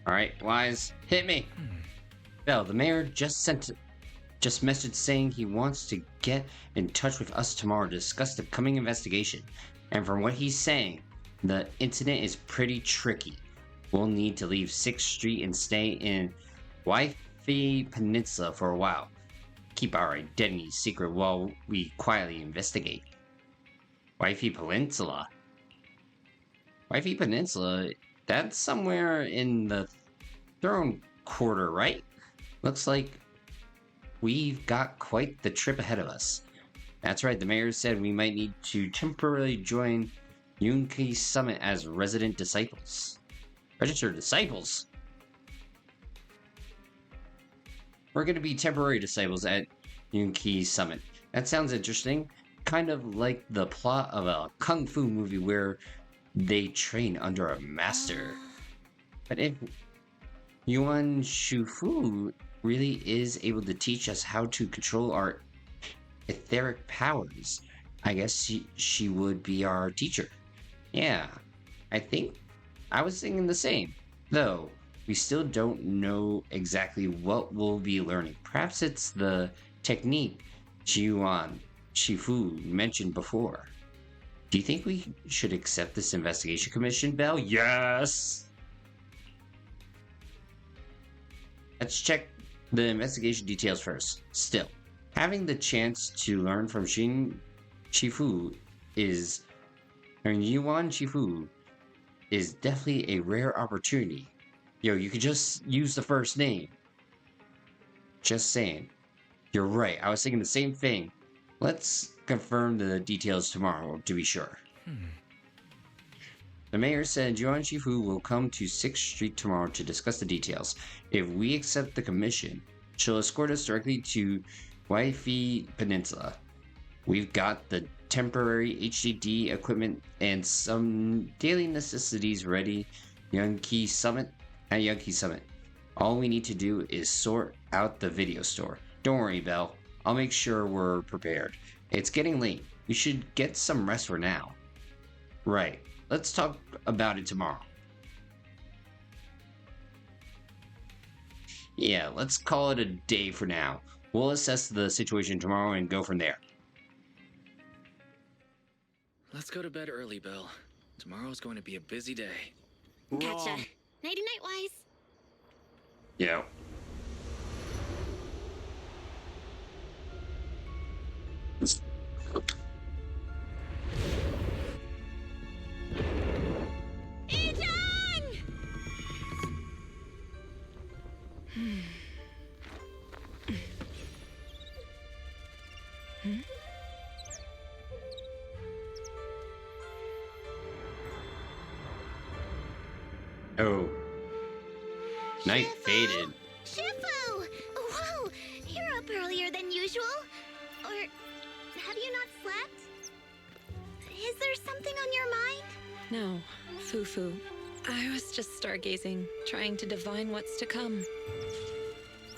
Alright, Wise, hit me! Bell, the mayor just messaged saying he wants to get in touch with us tomorrow to discuss the coming investigation. And from what he's saying, the incident is pretty tricky. We'll need to leave 6th Street and stay in Wi-Fi Peninsula for a while. Keep our identities secret while we quietly investigate. Wi-Fi Peninsula? Wi-Fi Peninsula? That's somewhere in the Throne Quarter, right? Looks like we've got quite the trip ahead of us. That's right, the mayor said we might need to temporarily join Honkai Summit as resident disciples. Registered disciples? We're going to be temporary disciples at Honkai Summit. That sounds interesting. Kind of like the plot of a kung fu movie where they train under a master. But if Yuan Shufu really is able to teach us how to control our etheric powers, I guess she would be our teacher. Yeah, I was thinking the same. Though, we still don't know exactly what we'll be learning. Perhaps it's the technique Yuan Shifu mentioned before. Do you think we should accept this investigation commission, Bell? Yes! Let's check the investigation details first. Still, having the chance to learn from Yuan Shifu is definitely a rare opportunity. Yo, you could just use the first name. Just saying. You're right, I was thinking the same thing. Let's confirm the details tomorrow to be sure. The mayor said Yuan Shifu will come to 6th Street tomorrow to discuss the details. If we accept the commission, she'll escort us directly to Wi-Fi Peninsula. We've got the temporary HDD equipment and some daily necessities ready at Honkai Summit. All we need to do is sort out the video store. Don't worry, Belle. I'll make sure we're prepared. It's getting late. We should get some rest for now. Right. Let's talk about it tomorrow. Yeah, let's call it a day for now. We'll assess the situation tomorrow and go from there. Let's go to bed early, Bill. Tomorrow's going to be a busy day. Gotcha. Nighty-night, Wise. Yeah. Oh. Night faded. Shifu! Whoa! You're up earlier than usual? Or have you not slept? Is there something on your mind? No, Fufu. I was just stargazing, trying to divine what's to come.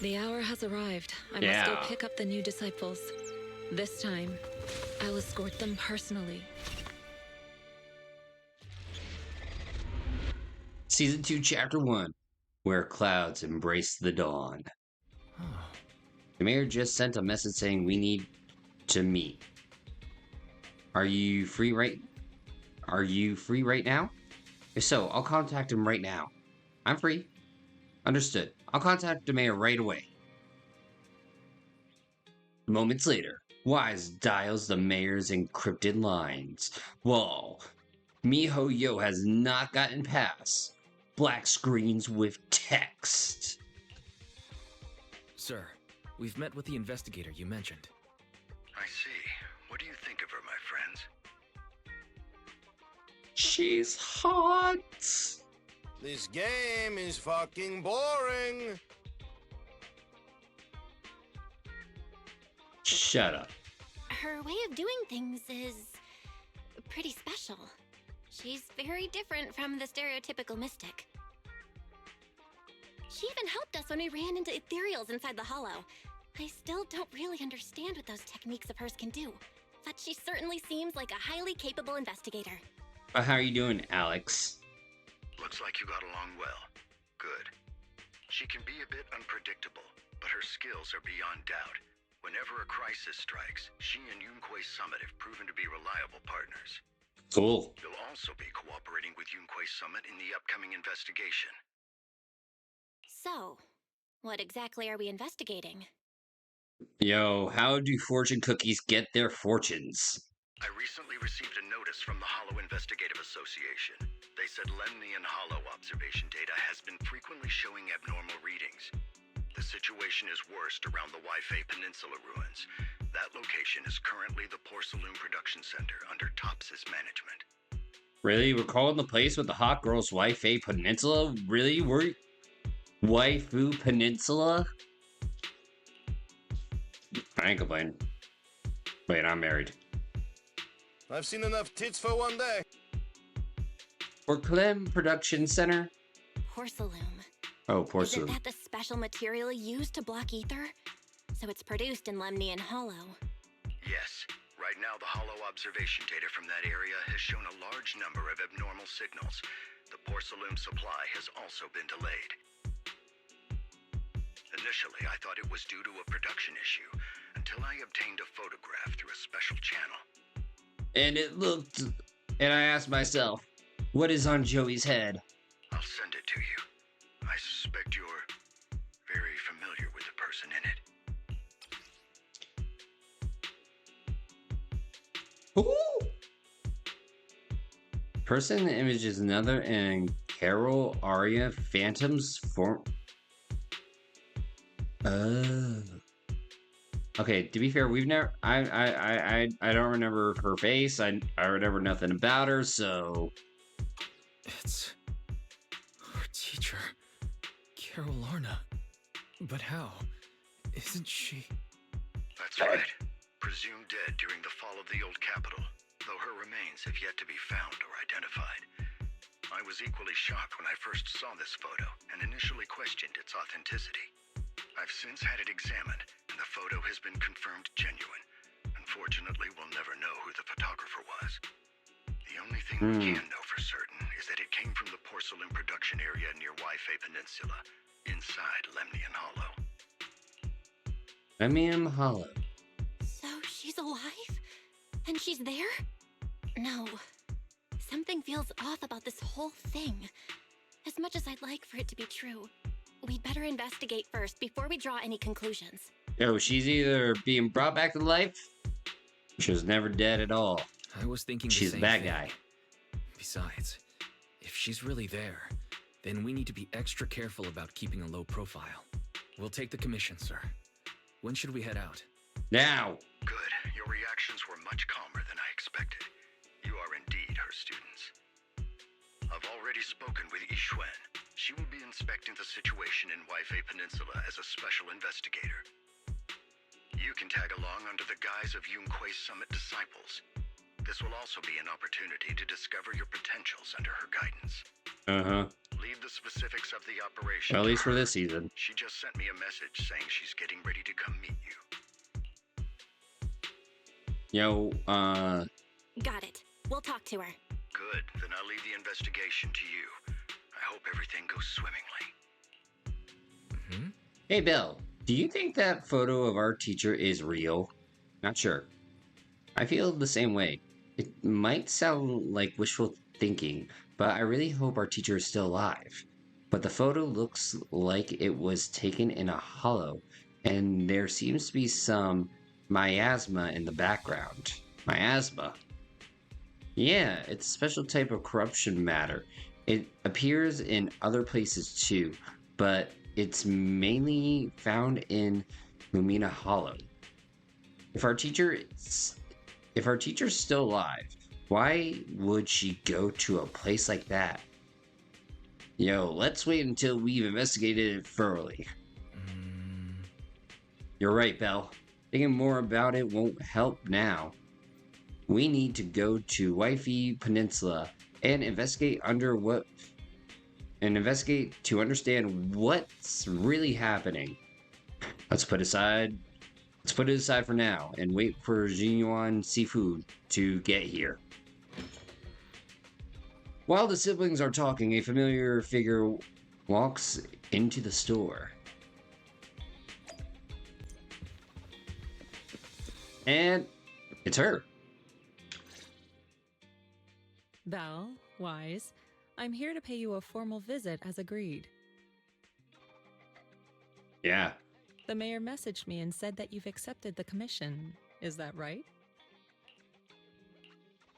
The hour has arrived. I must go pick up the new disciples. This time, I'll escort them personally. Season 2, Chapter 1, Where Clouds Embrace the Dawn. The mayor just sent a message saying we need to meet. Are you free right now? If so, I'll contact him right now. I'm free. Understood. I'll contact the mayor right away. Moments later, Wise dials the mayor's encrypted lines. Whoa. miHoYo has not gotten past. Black screens with text. Sir, we've met with the investigator you mentioned. I see. What do you think of her, my friends? She's hot. This game is fucking boring. Shut up. Her way of doing things is pretty special. She's very different from the stereotypical mystic. She even helped us when we ran into Ethereals inside the Hollow. I still don't really understand what those techniques of hers can do, but she certainly seems like a highly capable investigator. How are you doing, Alex? Looks like you got along well. Good. She can be a bit unpredictable, but her skills are beyond doubt. Whenever a crisis strikes, she and Yunque's Summit have proven to be reliable partners. Cool. You'll also be cooperating with Yunque's Summit in the upcoming investigation. So, what exactly are we investigating? Yo, how do fortune cookies get their fortunes? I recently received a notice from the Hollow Investigative Association. They said Lemnian Hollow observation data has been frequently showing abnormal readings. The situation is worst around the Waifei Peninsula ruins. That location is currently the Porcelain Production Center under Tops's management. Really? We're calling the place with the hot girl's Waifei Peninsula? Really? We're Waifu Peninsula? I ain't complaining. Wait, I'm married. I've seen enough tits for one day. For Clem Production Center? Porcelain. Oh, Isn't porcelain. that the special material used to block ether? So it's produced in Lemnian Hollow. Yes. Right now, the Hollow observation data from that area has shown a large number of abnormal signals. The porcelain supply has also been delayed. Initially, I thought it was due to a production issue, until I obtained a photograph through a special channel. And it looked... And I asked myself, what is on Joey's head? I'll send it to you. I suspect you're very familiar with the person in it. Ooh! Person in the image is another and Carol Aria Phantom's form. Okay, to be fair, we've never. I don't remember her face. I remember nothing about her. So It's our teacher, Carol Lorna. But how? Isn't she? That's right. Presumed dead during the fall of the old capital, though her remains have yet to be found or identified. I was equally shocked when I first saw this photo and initially questioned its authenticity. I've since had it examined, and the photo has been confirmed genuine. Unfortunately, we'll never know who the photographer was. The only thing we can know for certain is that it came from the porcelain production area near Waifei Peninsula, inside Lemnian Hollow. Lemnian Hollow. So she's alive? And she's there? No. Something feels off about this whole thing. As much as I'd like for it to be true, we'd better investigate first before we draw any conclusions. Yo, she's either being brought back to life, or she was never dead at all. I was thinking the She's a same bad thing. guy. Besides, if she's really there, then we need to be extra careful about keeping a low profile. We'll take the commission, sir. When should we head out? Now! Good. Your reactions were much calmer than I expected. You are indeed her students. I've already spoken with Yixuan. She will be inspecting the situation in Waifei Peninsula as a special investigator. You can tag along under the guise of Yunque's Summit disciples. This will also be an opportunity to discover your potentials under her guidance. Uh-huh. Leave the specifics of the operation. Well, at least to for her. this season. She just sent me a message saying she's getting ready to come meet you. Yo, Got it. We'll talk to her. Good. Then I'll leave the investigation to you. I hope everything goes swimmingly. Hey, Bill. Do you think that photo of our teacher is real? Not sure. I feel the same way. It might sound like wishful thinking, but I really hope our teacher is still alive. But the photo looks like it was taken in a hollow, and there seems to be some miasma in the background. Miasma? Yeah, it's a special type of corruption matter. It appears in other places too, but it's mainly found in Lumina Hollow. If our teacher's still alive, why would she go to a place like that? Yo, let's wait until we've investigated it thoroughly. You're right, Belle. Thinking more about it won't help now. We need to go to Waifei Peninsula and investigate to understand what's really happening. Let's put it aside for now and wait for Jinyuan Seafood to get here. While the siblings are talking, a familiar figure walks into the store. And it's her. Belle, Wise, I'm here to pay you a formal visit as agreed. Yeah. The mayor messaged me and said that you've accepted the commission. Is that right?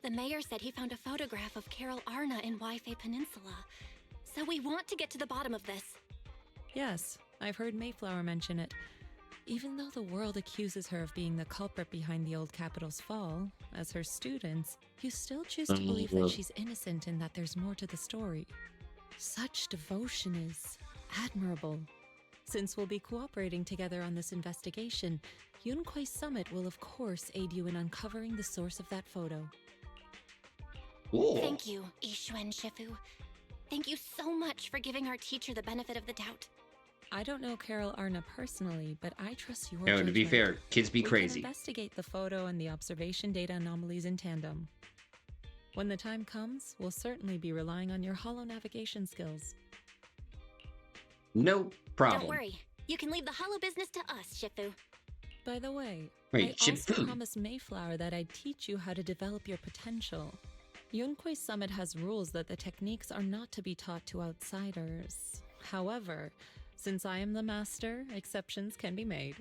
The mayor said he found a photograph of Carol Arna in Wi-Fi Peninsula. So we want to get to the bottom of this. Yes, I've heard Mayflower mention it. Even though the world accuses her of being the culprit behind the old capital's fall, as her students, you still choose to believe that she's innocent and that there's more to the story. Such devotion is admirable. Since we'll be cooperating together on this investigation, Yunquai Summit will of course aid you in uncovering the source of that photo. Cool. Thank you, Yixuan Shifu. Thank you so much for giving our teacher the benefit of the doubt. I don't know Carol Arna personally, but I trust your No, judgment. to be fair, kids be We crazy. can investigate the photo and the observation data anomalies in tandem. When the time comes, we'll certainly be relying on your holo navigation skills. No problem. Don't worry. You can leave the hollow business to us, Shifu. By the way, Wait, I also Shifu. promised Mayflower that I'd teach you how to develop your potential. Yunquai Summit has rules that the techniques are not to be taught to outsiders. However, since I am the master, exceptions can be made.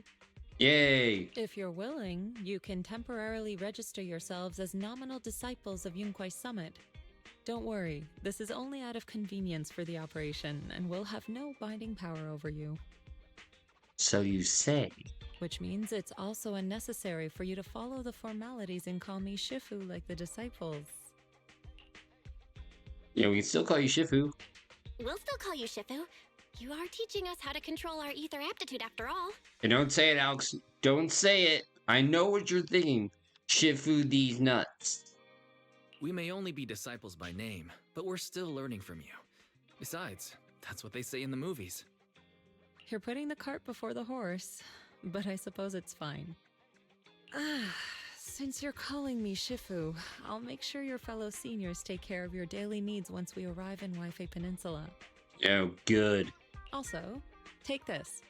Yay. If you're willing, you can temporarily register yourselves as nominal disciples of Yunquai Summit. Don't worry, this is only out of convenience for the operation and will have no binding power over you. So you say. Which means it's also unnecessary for you to follow the formalities and call me Shifu like the disciples. Yeah, we can still call you Shifu. We'll still call you Shifu. You are teaching us how to control our ether aptitude after all. And don't say it, Alex. Don't say it. I know what you're thinking. Shifu these nuts. We may only be disciples by name, but we're still learning from you. Besides, that's what they say in the movies. You're putting the cart before the horse, but I suppose it's fine. Since you're calling me Shifu, I'll make sure your fellow seniors take care of your daily needs once we arrive in Wi-Fi Peninsula. Oh, good. Also, take this.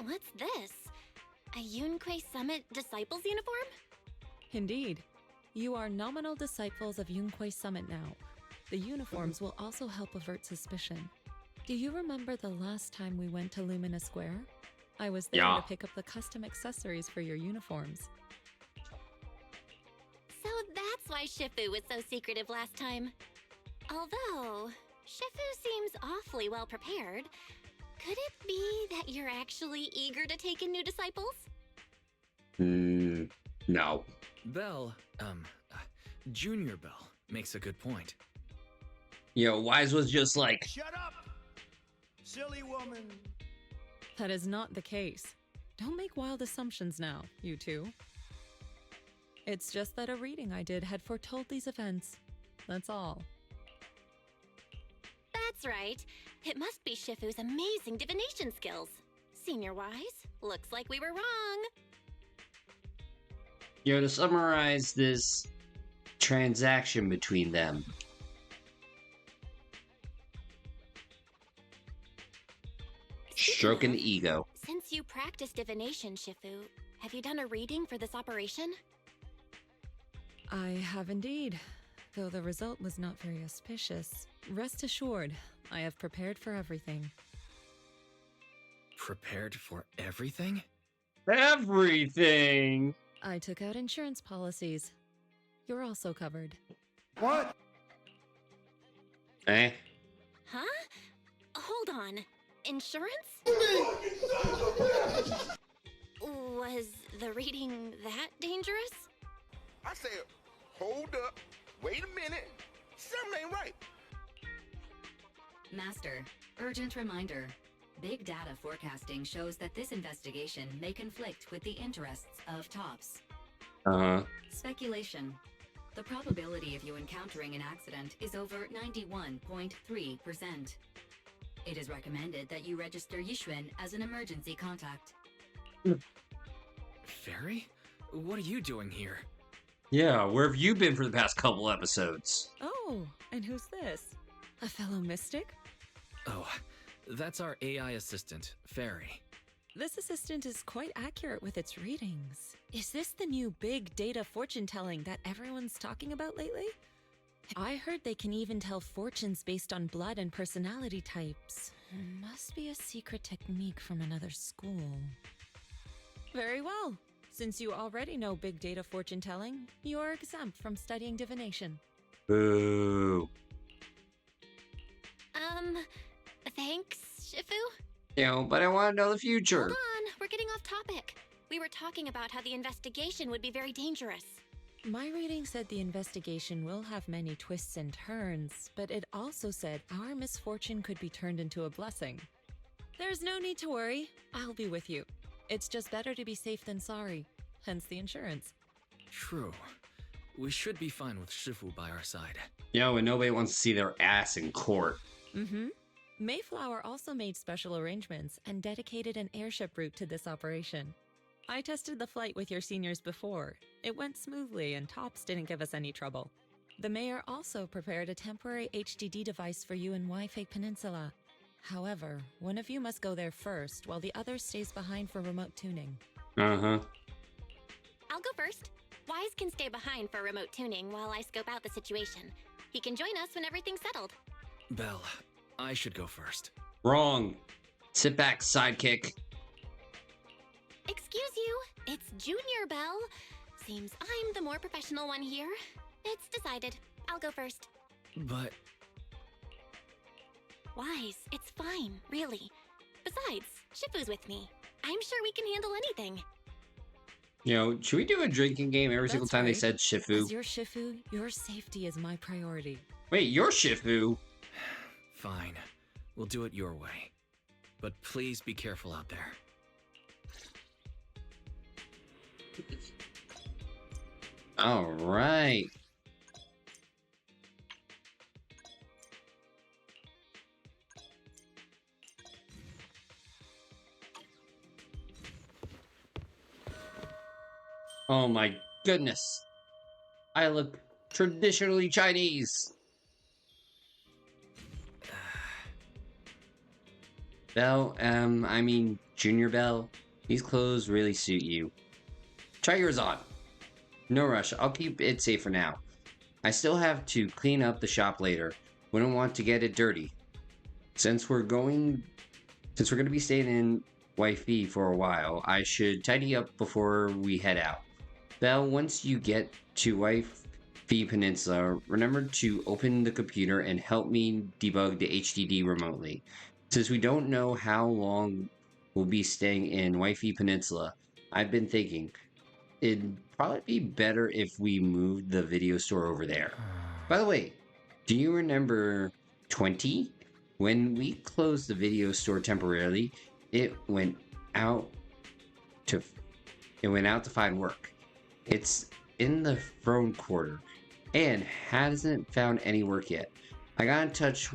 What's this? A Yunquai Summit Disciples uniform? Indeed. You are nominal disciples of Yunquai Summit now. The uniforms will also help avert suspicion. Do you remember the last time we went to Lumina Square? I was there Yeah. to pick up the custom accessories for your uniforms. So that's why Shifu was so secretive last time. Although, Shifu seems awfully well prepared. Could it be that you're actually eager to take in new disciples? No. Belle, Junior Belle, makes a good point. Yo, Wise was just like, Shut up! Silly woman! That is not the case. Don't make wild assumptions now, you two. It's just that a reading I did had foretold these events. That's all. That's right. It must be Shifu's amazing divination skills. Senior Wise, looks like we were wrong. yo, to summarize this transaction between them. Stroking the ego. Since you practice divination, Shifu, have you done a reading for this operation? I have indeed, though the result was not very auspicious. Rest assured, I have prepared for everything. Prepared for everything? Everything! I took out insurance policies. You're also covered. What? Eh? Huh? Hold on. Insurance? Was the reading that dangerous? I said, hold up, wait a minute, something ain't right. Master, urgent reminder. Big data forecasting shows that this investigation may conflict with the interests of TOPS. Speculation. The probability of you encountering an accident is over 91.3%. It is recommended that you register Yixuan as an emergency contact. Fairy? What are you doing here? Yeah, where have you been for the past couple episodes? Oh, and who's this? A fellow mystic? Oh, that's our AI assistant, Fairy. This assistant is quite accurate with its readings. Is this the new big data fortune telling that everyone's talking about lately? I heard they can even tell fortunes based on blood and personality types. Must be a secret technique from another school. Very well. Since you already know big data fortune telling, you're exempt from studying divination. Boo. Thanks, Shifu? You know, but I want to know the future. Hold on, we're getting off topic. We were talking about how the investigation would be very dangerous. My reading said the investigation will have many twists and turns, but it also said our misfortune could be turned into a blessing. There's no need to worry. I'll be with you. It's just better to be safe than sorry, hence the insurance. True. We should be fine with Shifu by our side. You know, and nobody wants to see their ass in court. Mm-hmm. Mayflower also made special arrangements and dedicated an airship route to this operation. I tested the flight with your seniors before. It went smoothly and Tops didn't give us any trouble. The mayor also prepared a temporary HDD device for you in Wi-Fi Peninsula. However, one of you must go there first while the other stays behind for remote tuning. Uh-huh. I'll go first. Wise can stay behind for remote tuning while I scope out the situation. He can join us when everything's settled. Belle, I should go first. Wrong. Sit back, sidekick. Excuse you, it's Junior Bell. Seems I'm the more professional one here. It's decided. I'll go first. But... Wise, it's fine, really. Besides, Shifu's with me. I'm sure we can handle anything. You know, should we do a drinking game every single time they said Shifu? As your Shifu, your safety is my priority. Wait, you're Shifu? Fine. We'll do it your way. But please be careful out there. All right. Oh my goodness. I look traditionally Chinese. Belle, I mean Junior Belle, these clothes really suit you. Try yours on. No rush, I'll keep it safe for now. I still have to clean up the shop later. Wouldn't want to get it dirty. Since we're going to be staying in Wi-Fi for a while, I should tidy up before we head out. Belle, once you get to Wi-Fi Peninsula, remember to open the computer and help me debug the HDD remotely. Since we don't know how long we'll be staying in Wi-Fi Peninsula, I've been thinking it'd probably be better if we moved the video store over there. By the way, do you remember 20? When we closed the video store temporarily, it went out to find work. It's in the throne quarter and hasn't found any work yet. I got in touch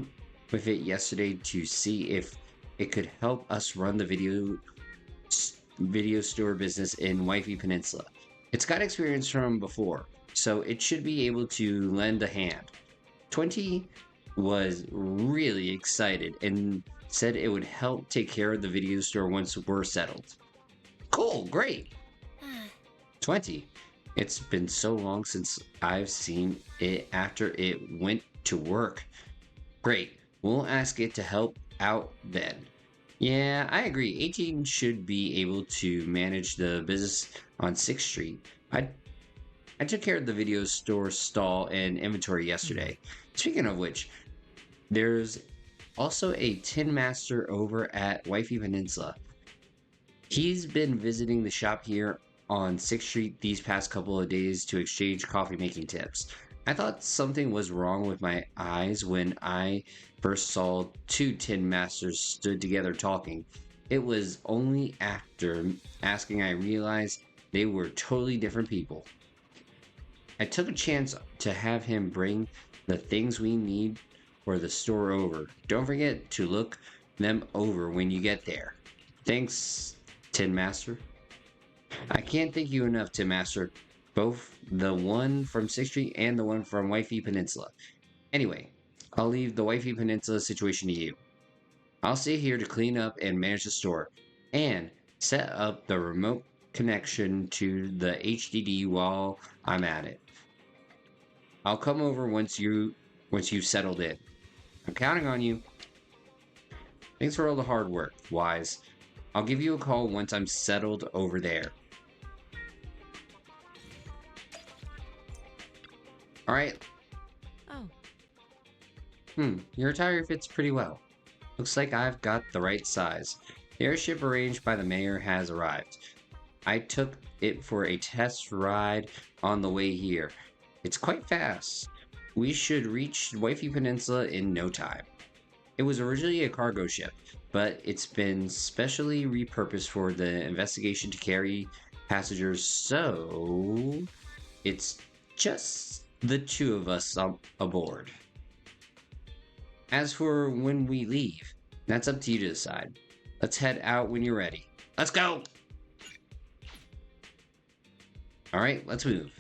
with it yesterday to see if it could help us run the video store business in Wi-Fi Peninsula. It's got experience from before, so it should be able to lend a hand. 20 was really excited and said it would help take care of the video store once we're settled. Cool, great. 20. It's been so long since I've seen it after it went to work. Great. We'll ask it to help out then. Yeah, I agree. 18 should be able to manage the business on 6th Street. I took care of the video store stall and inventory yesterday. Speaking of which, there's also a Tin Master over at Wi-Fi Peninsula. He's been visiting the shop here on 6th Street these past couple of days to exchange coffee making tips. I thought something was wrong with my eyes when I first saw two Tin Masters stood together talking. It was only after asking I realized they were totally different people. I took a chance to have him bring the things we need for the store over. Don't forget to look them over when you get there. Thanks, Tin Master. I can't thank you enough, Tin Master. Both the one from 6th Street and the one from Wi-Fi Peninsula. Anyway, I'll leave the Wi-Fi Peninsula situation to you. I'll stay here to clean up and manage the store, and set up the remote connection to the HDD while I'm at it. I'll come over once you've settled in. I'm counting on you. Thanks for all the hard work, Wise. I'll give you a call once I'm settled over there. Alright. Oh. Your attire fits pretty well. Looks like I've got the right size. The airship arranged by the mayor has arrived. I took it for a test ride on the way here. It's quite fast. We should reach Waifu Peninsula in no time. It was originally a cargo ship, but it's been specially repurposed for the investigation to carry passengers, so it's just the two of us aboard. As for when we leave, that's up to you to decide. Let's head out when you're ready. Let's go! Alright, let's move.